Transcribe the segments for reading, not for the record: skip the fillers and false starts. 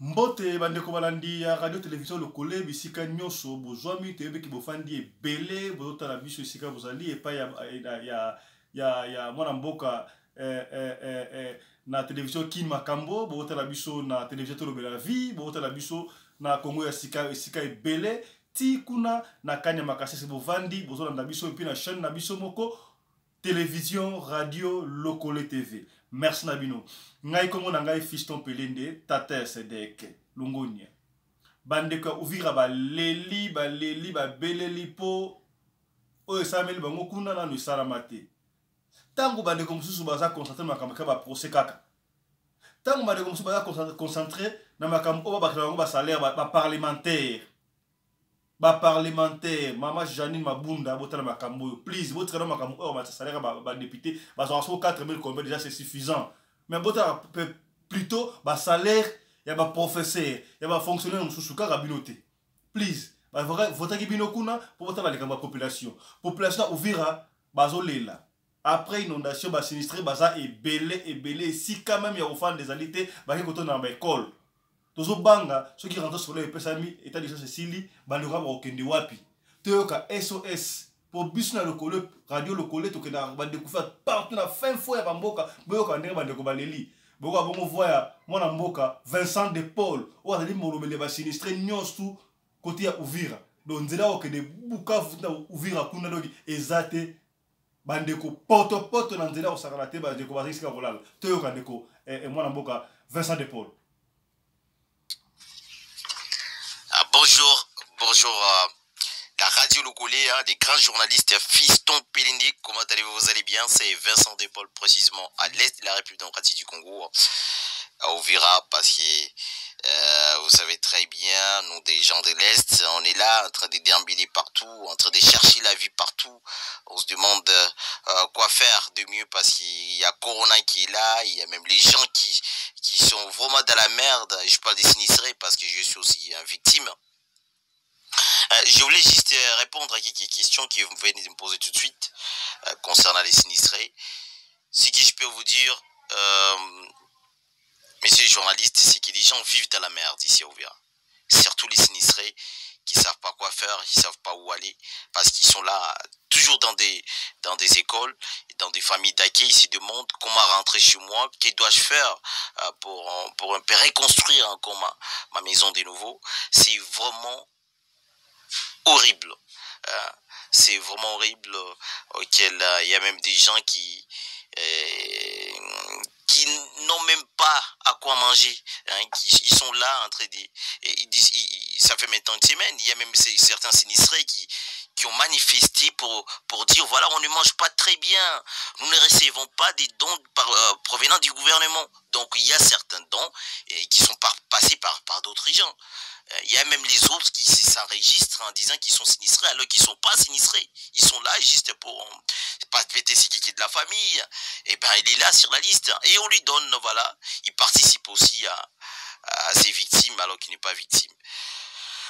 Mbote bandeko balandi ya radio télévision lokole bisika nyonso bozwami toyebi ki bofandi ebele bozotala biso esika bozali epai ya mwana mboka na télévision Kin Makambo bozotala biso na télévision Tolobela Vie bozotala biso na Congo ya esika ebele ti kuna na Kanya Makasese bovandi bozolanda biso epi na chaîne na biso moko télévision radio lokole TV. Merci Nabino. Ngai kongo na ngai Fiston Pelende, Tata Sedek, Lungonia. Bandeka uvira ba leli ba beleli po oyo sameli bango kuna na nusala mate. Tango bandeko mususu baza concentré na makambo ba procès kaka. Tango bandeko mususu baza concentré na makambo ba bakela bango ba salaire ba parlementaire. Ba parlementaire, Mama Janine Mabunda, botala makambo, please, botala makambo, ba salaire ba député, ba 4000 combien déjà c'est suffisant. Mais botala plutôt ba salaire, ya ba professeur, ya ba fonctionnaire mususu ka rabinoté. Please, ba voter ki binokuna pour botala les population. Population ouvira bazolela. Après inondation ba sinistré baza ebele si quand même ya ofan des alités, ba ke koto na ba école. Tozo banga ceux qui rentrent sur le pesami état de Cécilie bandura ba okende wapi toyoka SOS pour bisna lokole radio lokole to kenda ba découvrir partout na fin fois ya bamboka boyoka ndenge bandeko baleli boyoka bongo voya mwana mboka Vincent de Paul o azali molobele ba sinistré nyonso côté ya Uvira donc nzela okende Bukavu na Uvira kuna doki ezate bandeko poto na nzela osakala te bandeko bazisika kolala toyoka ndeko mwana mboka Vincent de Paul. Bonjour, la radio Locolé, des grands journalistes, Fiston Pelende, comment allez-vous? Vous allez bien? C'est Vincent Despaul, précisément à l'est de la République démocratique du Congo, à Uvira, parce que vous savez très bien, nous des gens de l'est, on est là en train de déambuler partout, en train de chercher la vie partout. On se demande quoi faire de mieux parce qu'il y a Corona qui est là, il y a même les gens qui sont vraiment dans la merde. Je parle des sinistrés parce que je suis aussi victime. Je voulais juste répondre à quelques questions que vous venez de me poser tout de suite concernant les sinistrés. Ce que je peux vous dire, messieurs les journalistes, c'est que les gens vivent dans la merde ici à Uvira. Surtout les sinistrés qui ne savent pas quoi faire, qui ne savent pas où aller, parce qu'ils sont là toujours dans des écoles, dans des familles d'accueil, ils se demandent comment rentrer chez moi, que dois-je faire pour un peu reconstruire encore ma maison de nouveau. C'est vraiment horrible. C'est vraiment horrible auquel il y a même des gens qui n'ont même pas à quoi manger, hein, ils sont là en train de ça fait maintenant une semaine, il y a même certains sinistrés qui ont manifesté pour dire voilà, on ne mange pas très bien, nous ne recevons pas des dons provenant du gouvernement. Donc il y a certains dons qui sont passés par d'autres gens. Il y a même les autres qui s'enregistrent en disant qu'ils sont sinistrés alors qu'ils ne sont pas sinistrés. Ils sont là juste pour pas fêter ce qui est de la famille. Et ben il est là sur la liste et on lui donne, voilà. Il participe aussi à ses victimes alors qu'il n'est pas victime.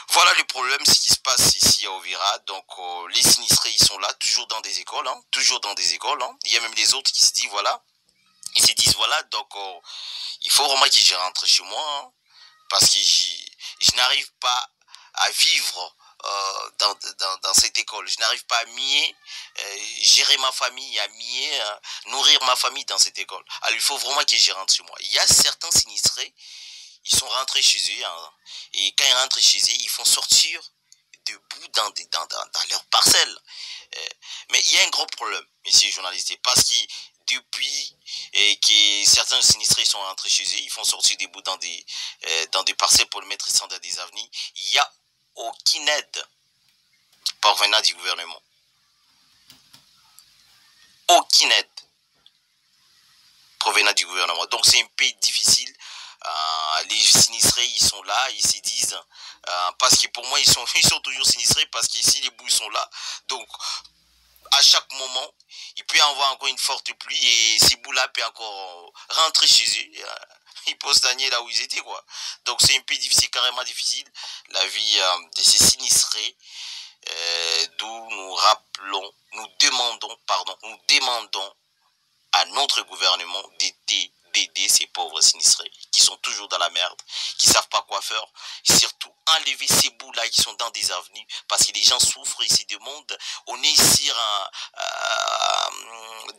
Voilà le problème, ce qui se passe ici à Uvira. Donc les sinistrés, ils sont là, toujours dans des écoles, hein, toujours dans des écoles. Hein. Il y a même les autres qui se disent voilà, ils se disent voilà, donc il faut vraiment que je rentre chez moi, hein, parce que je n'arrive pas à vivre dans cette école. Je n'arrive pas à mieux gérer ma famille, à mieux nourrir ma famille dans cette école. Alors il faut vraiment que je rentre chez moi. Il y a certains sinistrés, ils sont rentrés chez eux, hein, et quand ils rentrent chez eux, ils font sortir debout dans leur parcelle. Mais il y a un gros problème, messieurs les journalistes, parce que depuis que certains sinistrés sont rentrés chez eux, ils font sortir des bouts dans des parcelles pour le mettre sans dans des avenues. Il n'y a aucune aide parvenant du gouvernement. Aucune aide provenant du gouvernement. Donc c'est un peu difficile. Les sinistrés, ils sont là, ils se disent, parce que pour moi, ils sont toujours sinistrés, parce que si les bouts sont là, donc à chaque moment, il peut y avoir encore une forte pluie et ces bouts-là peuvent encore rentrer chez eux. Ils peuvent stagner là où ils étaient, quoi. Donc c'est un peu difficile, carrément difficile, la vie de ces sinistrés, d'où nous demandons à notre gouvernement d'aider ces pauvres sinistrés qui sont toujours dans la merde, qui savent pas quoi faire. Et surtout, enlever ces bouts-là qui sont dans des avenues, parce que les gens souffrent, ils se demandent, on est sur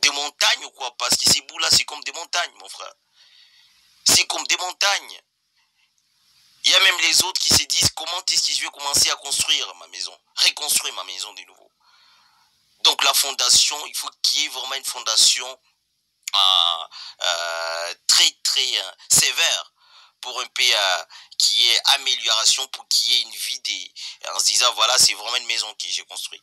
des montagnes ou quoi, parce que ces bouts-là, c'est comme des montagnes, mon frère. C'est comme des montagnes. Il y a même les autres qui se disent, comment est-ce que je vais commencer à construire ma maison, reconstruire ma maison de nouveau. Donc la fondation, il faut qu'il y ait vraiment une fondation très sévère pour un pays qui ait amélioration, pour qu'il y ait une vie en se disant voilà, c'est vraiment une maison que j'ai construite.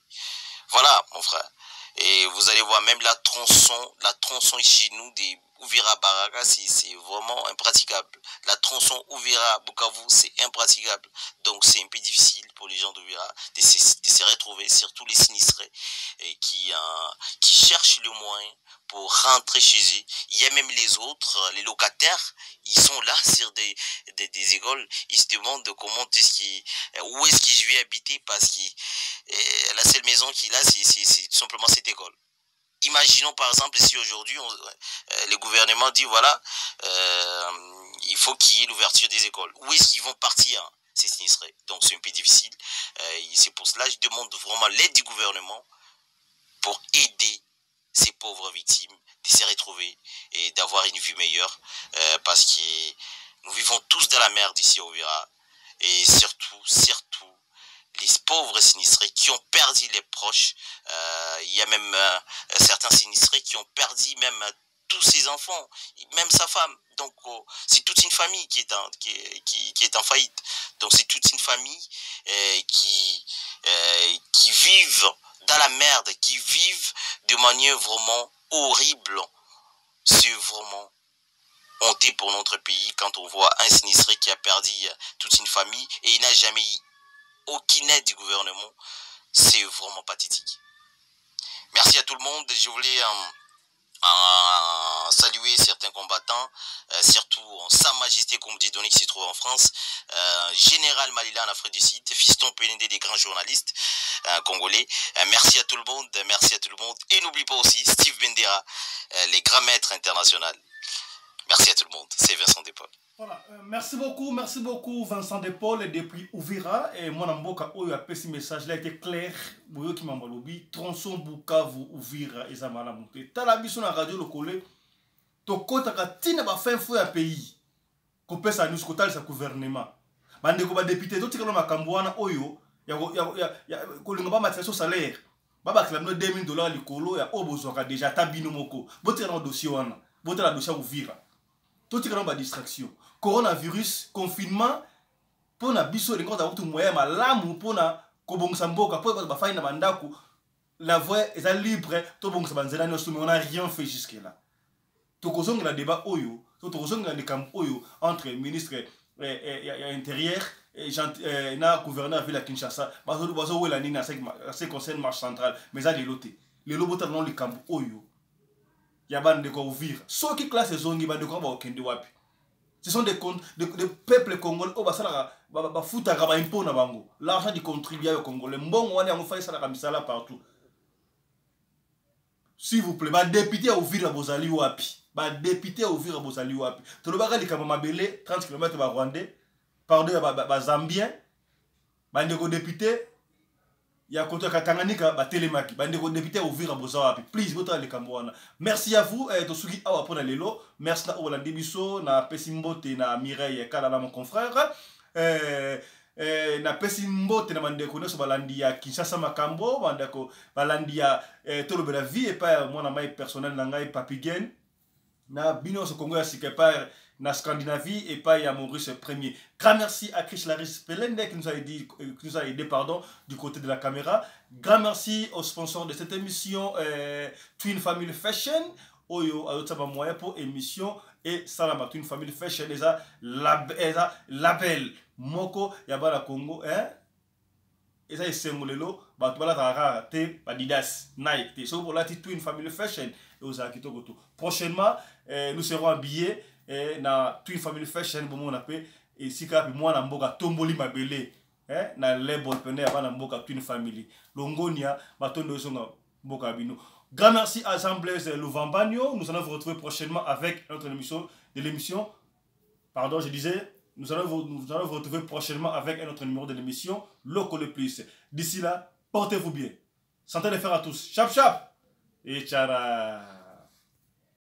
Voilà, mon frère. Et vous allez voir, même la tronçon chez nous des Uvira Baraka, c'est vraiment impraticable. La tronçon Uvira Bukavu, c'est impraticable. Donc c'est un peu difficile pour les gens d'Uvira de se retrouver, surtout les sinistrés qui cherchent le moyen pour rentrer chez eux. Il y a même les autres, les locataires, ils sont là sur des écoles, ils se demandent comment où est-ce que je vais habiter, parce que la seule maison qu'il a, c'est tout simplement cette école. Imaginons par exemple si aujourd'hui le gouvernement dit voilà, il faut qu'il y ait l'ouverture des écoles. Où est-ce qu'ils vont partir, hein, ces sinistrés? Donc c'est un peu difficile. C'est pour cela que je demande vraiment l'aide du gouvernement pour aider ces pauvres victimes de se retrouver et d'avoir une vie meilleure, parce que nous vivons tous dans la merde ici au Uvira, et surtout les pauvres sinistrés qui ont perdu les proches. Il y a même certains sinistrés qui ont perdu même tous ses enfants, même sa femme. Donc c'est toute une famille qui est en faillite. Donc c'est toute une famille qui vivent dans la merde, qui vivent de manière vraiment horrible. C'est vraiment honteux pour notre pays quand on voit un sinistré qui a perdu toute une famille et il n'a jamais eu aucune aide du gouvernement. C'est vraiment pathétique. Merci à tout le monde. Je voulais saluer certains combattants, surtout Sa Majesté comme Dieudonné qui se trouve en France, Général Malila en Afrique du Sud, Fiston PND des grands journalistes congolais. Merci à tout le monde, et n'oublie pas aussi Steve Bendera, les grands maîtres internationaux. Merci à tout le monde, c'est Vincent Despaul. Voilà, merci beaucoup Vincent Despaul et depuis Uvira. Et moi Namboka Oyo a fait ce message là était clair. Boyo qui m'a malobi tronçon Bukavu Uvira ezamala monté. Tala biso na radio lokole. To kota ka tina ba fin fou ya pays. Ko pesa nous kotal sa gouvernement. Bande ko ba député to tikalo makambo wana oyo ya ko linga ba matisa salaire. Baba klamno $2000 likolo ya obozoka déjà tabino moko. Botira na dossier wana. Botira dossier Uvira. Tout est dans distraction. Coronavirus, confinement, pour na biso les gars d'avoir tout moyen malamu pour na kobongsa mboka pour ba faina bandako la voie est libre to bongsa banzela no on n'a rien fait jusque là. To kozonga la débat oyo, to kozonga le camp oyo entre ministre intérieur et na gouverneur ville à Kinshasa, bazo wela nina c'est concerne marche centrale, mais ça de l'autre. Les lobota dans le camp oyo. Yaban de Uvira. Ceux qui classent les zones, ce sont des peuples congolais. L'argent du contribuable congolais. Partout. S'il vous plaît, député à Uvira Bozali Wapi. Député à Uvira Bozali Wapi. Tu le bagas de Kamamabele, 30 km de Rwandais. Pardon, Zambien. Député. Il y a côté Katanganyika ba télémaki bande ko député Uvira boza wapi please bota le kamwana. Merci à vous to suki awa pona lelo. Merci na Olandi biso na Pesimbote na Mireille kala na mon confrère na Pesimbote na bande ko neso balandi ya Kinshasa makambo bande ko balandi ya tolobe la vie et pas moi na mai personnel na ngai Papigen na bino so Congo ya sika pas na Scandinavie et pas à Maurice Premier. Grand merci à Chris Laris Pelende qui nous a aidé pardon, du côté de la caméra. Grand merci aux sponsors de cette émission Twin Family Fashion. Oyo ayotaba moyen pour émission et Salama Twin Family Fashion eza label moko ya bala Congo hein. Eza esengolelo bato bala rara te Adidas Nike te so pour la Twin Family Fashion et aux akitoko to. Prochainement nous serons habillés na Twin Family Fashion bomo na pe et sika pi mwana mboka tomboli mabele na label pene ya bana mboka Twin Family longonia batondo songa mboka bino. Grand merci à Jean-Blaise Louvambagno. Nous allons vous retrouver prochainement avec notre émission pardon je disais nous allons vous retrouver prochainement avec un autre numéro de l'émission, Loco le Plus. D'ici là, portez-vous bien. Santé les faire à tous. Chap chap et tchara.